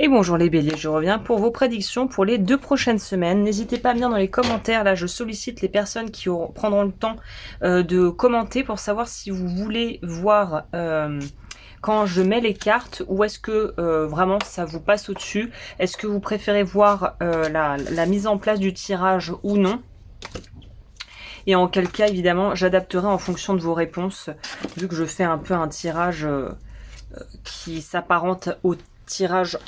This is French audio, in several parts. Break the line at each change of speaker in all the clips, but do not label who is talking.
Et bonjour les béliers, je reviens pour vos prédictions pour les 2 prochaines semaines. N'hésitez pas à me dire dans les commentaires, là je sollicite les personnes qui prendront le temps de commenter pour savoir si vous voulez voir quand je mets les cartes ou est-ce que vraiment ça vous passe au-dessus. Est-ce que vous préférez voir la mise en place du tirage ou non? Et en quel cas, évidemment, j'adapterai en fonction de vos réponses, vu que je fais un peu un tirage qui s'apparente au tirage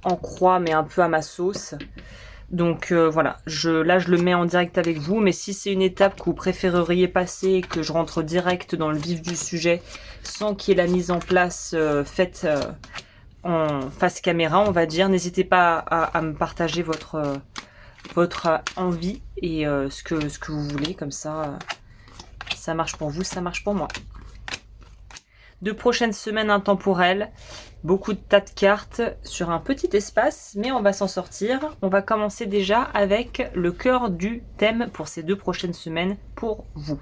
en croix, mais un peu à ma sauce. Donc voilà, là je le mets en direct avec vous, mais si c'est une étape que vous préféreriez passer et que je rentre direct dans le vif du sujet, sans qu'il y ait la mise en place faite en face caméra, on va dire, n'hésitez pas à me partager votre envie et ce que vous voulez, comme ça, ça marche pour vous, ça marche pour moi. 2 prochaines semaines intemporelles, beaucoup de tas de cartes sur un petit espace, mais on va s'en sortir. On va commencer déjà avec le cœur du thème pour ces 2 prochaines semaines pour vous.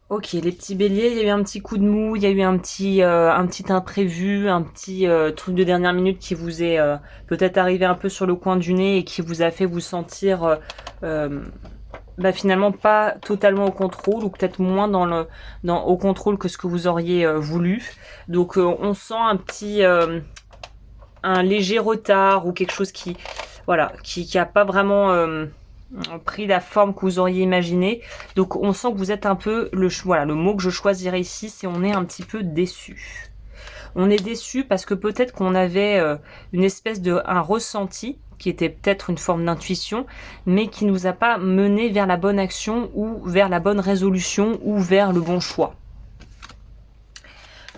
Ok, les petits béliers, il y a eu un petit coup de mou, il y a eu un petit imprévu, un petit truc de dernière minute qui vous est peut-être arrivé un peu sur le coin du nez et qui vous a fait vous sentir finalement pas totalement au contrôle, ou peut-être moins au contrôle que ce que vous auriez voulu. Donc on sent un léger retard ou quelque chose qui a pas vraiment pris la forme que vous auriez imaginé. Donc on sent que vous êtes un peu le mot que je choisirais ici, c'est on est un petit peu déçu. On est déçu parce que peut-être qu'on avait une espèce un ressenti qui était peut-être une forme d'intuition, mais qui nous a pas mené vers la bonne action ou vers la bonne résolution ou vers le bon choix.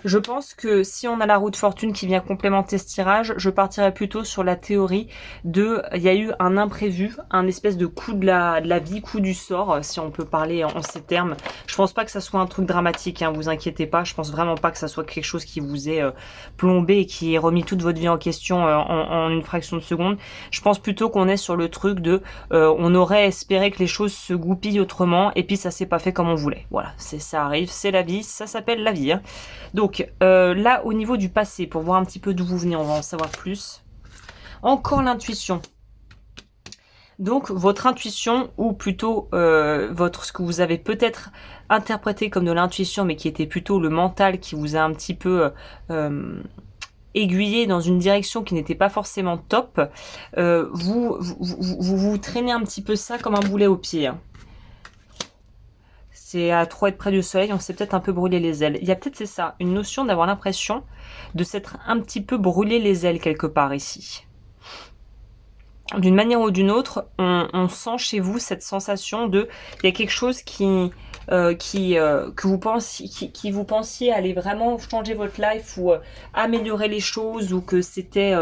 Je pense que si on a la roue de fortune qui vient complémenter ce tirage, je partirais plutôt sur la théorie il y a eu un imprévu, un espèce de coup de la vie, coup du sort, si on peut parler en ces termes. Je pense pas que ça soit un truc dramatique, hein, vous inquiétez pas, je pense vraiment pas que ça soit quelque chose qui vous ait plombé et qui ait remis toute votre vie en question en une fraction de seconde. Je pense plutôt qu'on est sur le truc on aurait espéré que les choses se goupillent autrement et puis ça s'est pas fait comme on voulait. Voilà, ça arrive, c'est la vie, ça s'appelle la vie, hein. Donc là, au niveau du passé, pour voir un petit peu d'où vous venez, on va en savoir plus. Encore l'intuition. Donc votre intuition, ou plutôt ce que vous avez peut-être interprété comme de l'intuition, mais qui était plutôt le mental qui vous a un petit peu aiguillé dans une direction qui n'était pas forcément top, vous traînez un petit peu ça comme un boulet au pied, hein. C'est à trop être près du soleil, on s'est peut-être un peu brûlé les ailes. Il y a peut-être, c'est ça, une notion d'avoir l'impression de s'être un petit peu brûlé les ailes quelque part ici. D'une manière ou d'une autre, on sent chez vous cette sensation il y a quelque chose que vous pensiez aller vraiment changer votre life ou améliorer les choses, ou que c'était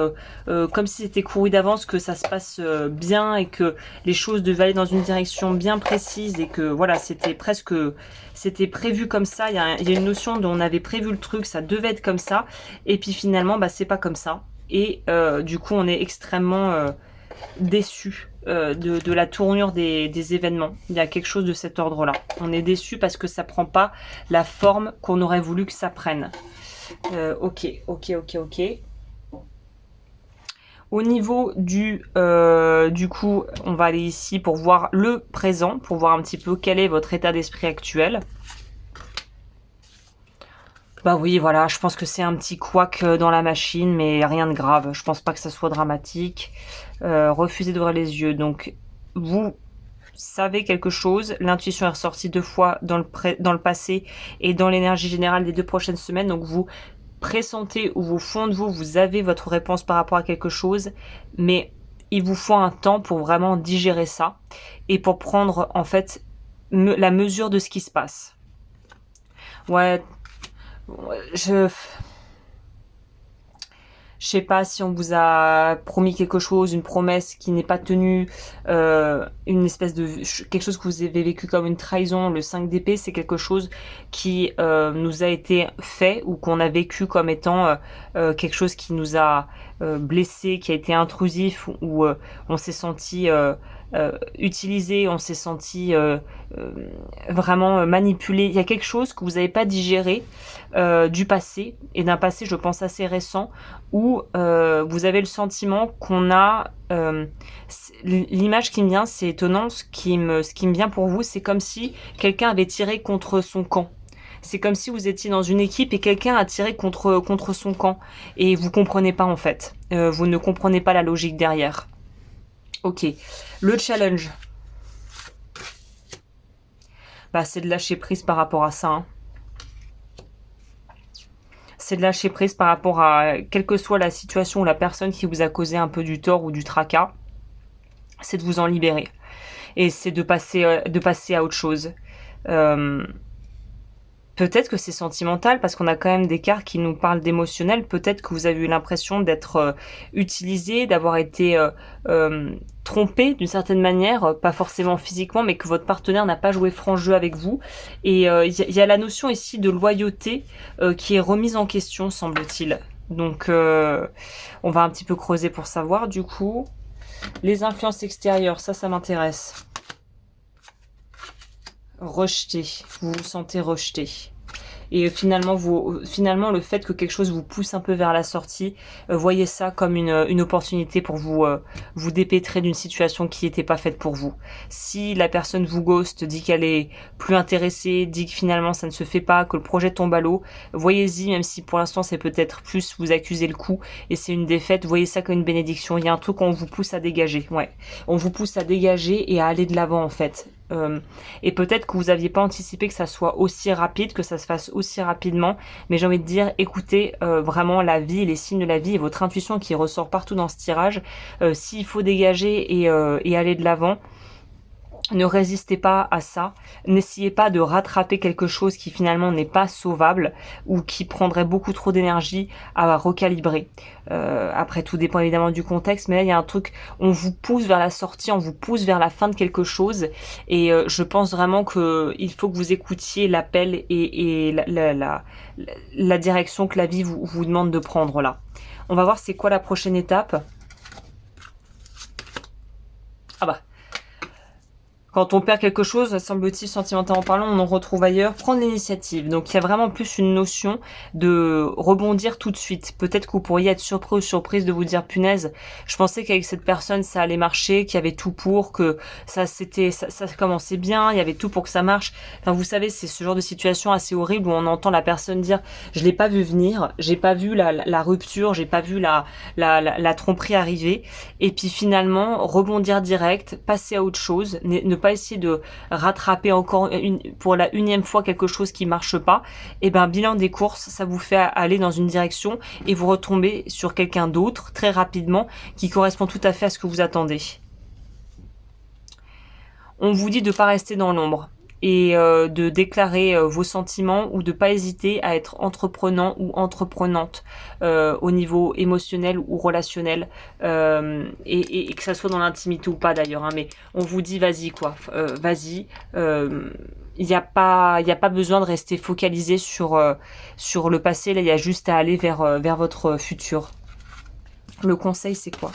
comme si c'était couru d'avance, que ça se passe bien et que les choses devaient aller dans une direction bien précise et que voilà, c'était prévu comme ça. Il y a une notion dont on avait prévu le truc, ça devait être comme ça, et puis finalement c'est pas comme ça, et du coup on est extrêmement déçu de la tournure des événements. Il y a quelque chose de cet ordre-là. On est déçu parce que ça prend pas la forme qu'on aurait voulu que ça prenne. Ok. Au niveau du coup, on va aller ici pour voir le présent, pour voir un petit peu quel est votre état d'esprit actuel. Bah oui, voilà, je pense que c'est un petit couac dans la machine, mais rien de grave. Je pense pas que ça soit dramatique. Refusez d'ouvrir les yeux. Donc, vous savez quelque chose. L'intuition est ressortie 2 fois dans le passé et dans l'énergie générale des 2 prochaines semaines. Donc, vous pressentez, ou au fond de vous, vous avez votre réponse par rapport à quelque chose, mais il vous faut un temps pour vraiment digérer ça et pour prendre, en fait, la mesure de ce qui se passe. Ouais, je sais pas si on vous a promis quelque chose, une promesse qui n'est pas tenue, une espèce de quelque chose que vous avez vécu comme une trahison. Le 5 d'épée, c'est quelque chose qui nous a été fait, ou qu'on a vécu comme étant quelque chose qui nous a blessé, qui a été intrusif, ou on s'est senti utilisé, on s'est senti vraiment manipulé. Il y a quelque chose que vous n'avez pas digéré du passé, et d'un passé, je pense, assez récent, où vous avez le sentiment qu'on a... l'image qui me vient, c'est étonnant, ce qui me vient pour vous, c'est comme si quelqu'un avait tiré contre son camp. C'est comme si vous étiez dans une équipe et quelqu'un a tiré contre son camp. Et vous comprenez pas en fait. Vous ne comprenez pas la logique derrière. Ok. Le challenge. Bah, c'est de lâcher prise par rapport à ça. Hein. C'est de lâcher prise par rapport à quelle que soit la situation ou la personne qui vous a causé un peu du tort ou du tracas. C'est de vous en libérer. Et c'est de passer à autre chose. Peut-être que c'est sentimental parce qu'on a quand même des cartes qui nous parlent d'émotionnel. Peut-être que vous avez eu l'impression d'être utilisé, d'avoir été trompé d'une certaine manière, pas forcément physiquement, mais que votre partenaire n'a pas joué franc jeu avec vous. Et y a la notion ici de loyauté qui est remise en question, semble-t-il. Donc on va un petit peu creuser pour savoir du coup. Les influences extérieures, ça m'intéresse. Rejeté, vous vous sentez rejeté. Et finalement, le fait que quelque chose vous pousse un peu vers la sortie, voyez ça comme une opportunité pour vous dépêtrer d'une situation qui n'était pas faite pour vous. Si la personne vous ghost, dit qu'elle est plus intéressée, dit que finalement ça ne se fait pas, que le projet tombe à l'eau, voyez-y, même si pour l'instant c'est peut-être plus vous accuser le coup et c'est une défaite, voyez ça comme une bénédiction. Il y a un truc qu'on vous pousse à dégager, ouais. On vous pousse à dégager et à aller de l'avant en fait. Et peut-être que vous n'aviez pas anticipé que ça soit aussi rapide, que ça se fasse aussi rapidement, mais j'ai envie de dire, écoutez vraiment la vie, les signes de la vie et votre intuition qui ressort partout dans ce tirage. S'il faut dégager et aller de l'avant, ne résistez pas à ça, n'essayez pas de rattraper quelque chose qui finalement n'est pas sauvable ou qui prendrait beaucoup trop d'énergie à recalibrer. Après tout dépend évidemment du contexte, mais là il y a un truc, on vous pousse vers la sortie, on vous pousse vers la fin de quelque chose et je pense vraiment que il faut que vous écoutiez l'appel et la direction que la vie vous demande de prendre là. On va voir c'est quoi la prochaine étape. Ah bah quand on perd quelque chose, semble-t-il, sentimentalement parlant, on en retrouve ailleurs. Prendre l'initiative. Donc, il y a vraiment plus une notion de rebondir tout de suite. Peut-être que vous pourriez être surpris ou surprise de vous dire, punaise, je pensais qu'avec cette personne, ça allait marcher, qu'il y avait tout pour, que ça commençait bien, il y avait tout pour que ça marche. Enfin, vous savez, c'est ce genre de situation assez horrible où on entend la personne dire, je l'ai pas vu venir, j'ai pas vu la rupture, j'ai pas vu la tromperie arriver. Et puis, finalement, rebondir direct, passer à autre chose, ne pas essayer de rattraper encore pour la unième fois quelque chose qui marche pas, et ben bilan des courses, ça vous fait aller dans une direction et vous retombez sur quelqu'un d'autre très rapidement qui correspond tout à fait à ce que vous attendez. On vous dit de pas rester dans l'ombre et de déclarer vos sentiments ou de pas hésiter à être entreprenant ou entreprenante au niveau émotionnel ou relationnel et que ça soit dans l'intimité ou pas d'ailleurs, hein, mais on vous dit vas-y quoi, vas-y, il n'y a pas besoin de rester focalisé sur le passé, là il y a juste à aller vers votre futur. Le conseil c'est quoi?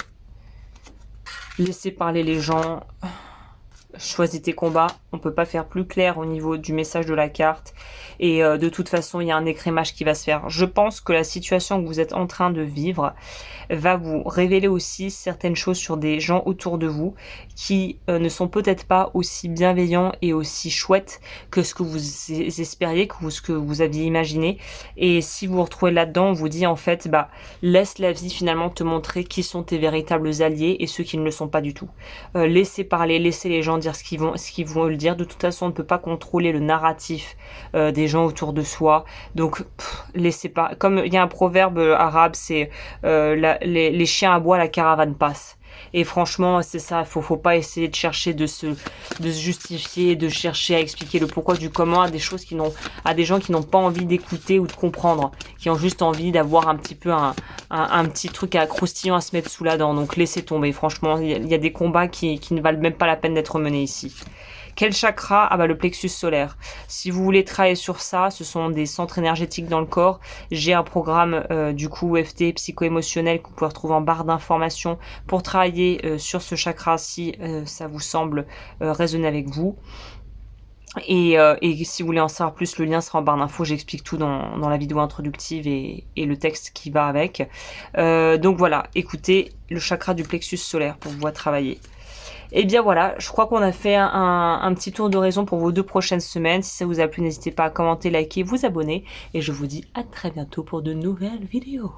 Laissez parler les gens. Choisis tes combats, on peut pas faire plus clair au niveau du message de la carte et de toute façon il y a un écrémage qui va se faire. Je pense que la situation que vous êtes en train de vivre va vous révéler aussi certaines choses sur des gens autour de vous qui ne sont peut-être pas aussi bienveillants et aussi chouettes que ce que vous espériez, que ce que vous aviez imaginé. Et si vous vous retrouvez là-dedans, on vous dit en fait, bah laisse la vie finalement te montrer qui sont tes véritables alliés et ceux qui ne le sont pas du tout. Laissez parler, laissez les gens dire ce qu'ils vont le dire. De toute façon, on ne peut pas contrôler le narratif des gens autour de soi. Donc, laissez pas. Comme il y a un proverbe arabe, c'est les chiens aboient, la caravane passe. Et franchement, c'est ça. Faut pas essayer de chercher de se justifier, de chercher à expliquer le pourquoi du comment à des choses à des gens qui n'ont pas envie d'écouter ou de comprendre, qui ont juste envie d'avoir un petit peu un petit truc à croustillant à se mettre sous la dent. Donc laissez tomber. Franchement, il y a des combats qui ne valent même pas la peine d'être menés ici. Quel chakra? Ah bah le plexus solaire. Si vous voulez travailler sur ça, ce sont des centres énergétiques dans le corps. J'ai un programme du coup EFT psycho-émotionnel que vous pouvez retrouver en barre d'informations pour travailler sur ce chakra si ça vous semble résonner avec vous. Et si vous voulez en savoir plus, le lien sera en barre d'infos. J'explique tout dans la vidéo introductive et le texte qui va avec. Donc voilà, écoutez le chakra du plexus solaire pour vous travailler. Et bien voilà, je crois qu'on a fait un petit tour d'horizon pour vos 2 prochaines semaines. Si ça vous a plu, n'hésitez pas à commenter, liker, vous abonner. Et je vous dis à très bientôt pour de nouvelles vidéos.